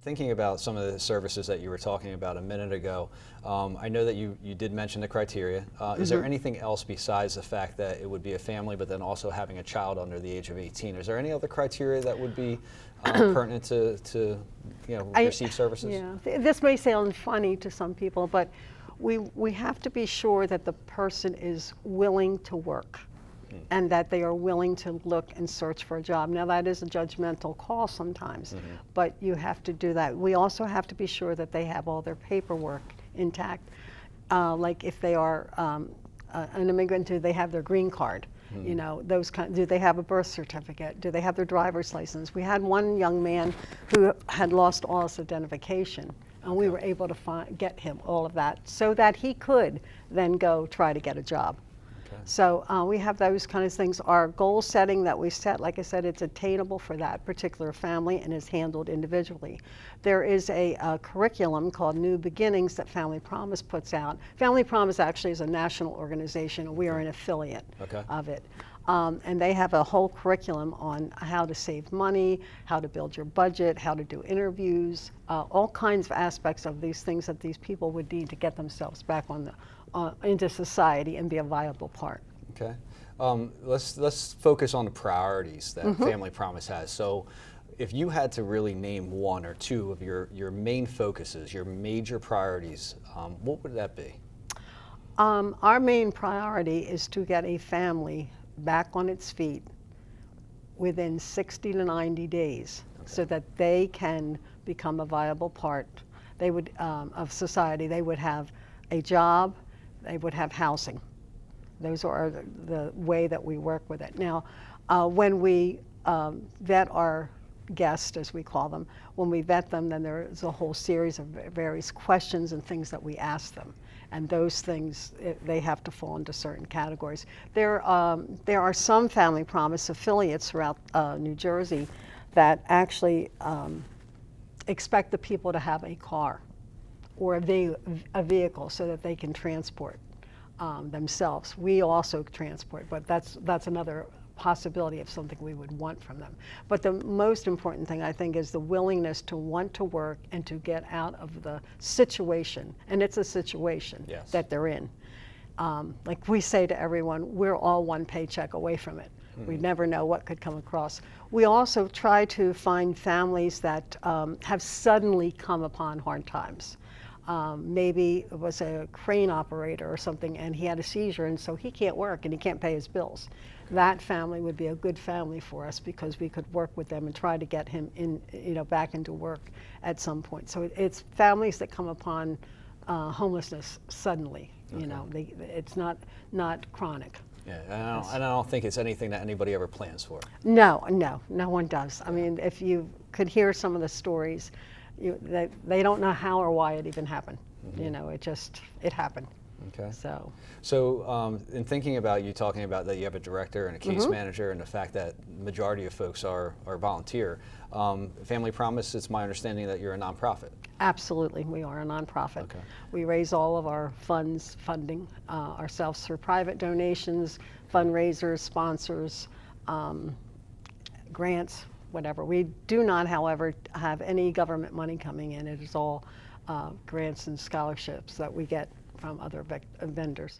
thinking about some of the services that you were talking about a minute ago, I know that you did mention the criteria. Is there anything else besides the fact that it would be a family, but then also having a child under the age of 18? Is there any other criteria that would be pertinent to receive services? Yeah, this may sound funny to some people, but we have to be sure that the person is willing to work and that they are willing to look and search for a job. Now that is a judgmental call sometimes, but you have to do that. We also have to be sure that they have all their paperwork intact. Like if they are an immigrant, do they have their green card? You know, those do they have a birth certificate? Do they have their driver's license? We had one young man who had lost all his identification, and we were able to get him all of that so that he could then go try to get a job. So we have those kind of things. Our goal setting that we set, like I said, it's attainable for that particular family and is handled individually. There is a curriculum called New Beginnings that Family Promise puts out. Family Promise actually is a national organization, and we are an affiliate of it. And they have a whole curriculum on how to save money, how to build your budget, how to do interviews, all kinds of aspects of these things that these people would need to get themselves back on the into society and be a viable part. Okay, let's focus on the priorities that Family Promise has. So, if you had to really name one or two of your main focuses, your major priorities, what would that be? Our main priority is to get a family back on its feet within 60 to 90 days, so that they can become a viable part. They would of society. They would have a job. They would have housing. Those are the way that we work with it. Now, when we vet our guests, as we call them, when we vet them, then there's a whole series of various questions and things that we ask them. And those things, they have to fall into certain categories. There are some Family Promise affiliates throughout New Jersey that actually expect the people to have a car or a vehicle so that they can transport themselves. We also transport, but that's another possibility of something we would want from them. But the most important thing, I think, is the willingness to want to work and to get out of the situation, and it's a situation that they're in. Like we say to everyone, we're all one paycheck away from it. We never know what could come across. We also try to find families that have suddenly come upon hard times. Maybe it was a crane operator or something, and he had a seizure, and so he can't work and he can't pay his bills. That family would be a good family for us because we could work with them and try to get him in, back into work at some point. So it's families that come upon homelessness suddenly. It's not chronic. Yeah, and I don't think it's anything that anybody ever plans for. No one does. I mean, if you could hear some of the stories, they don't know how or why it even happened. It happened. Okay. So in thinking about you talking about that you have a director and a case manager, and the fact that the majority of folks are volunteer, Family Promise, it's my understanding that you're a nonprofit. Absolutely, we are a nonprofit. We raise all of our funding ourselves through private donations, fundraisers, sponsors, grants, whatever. We do not, however, have any government money coming in. It is all grants and scholarships that we get from other vendors.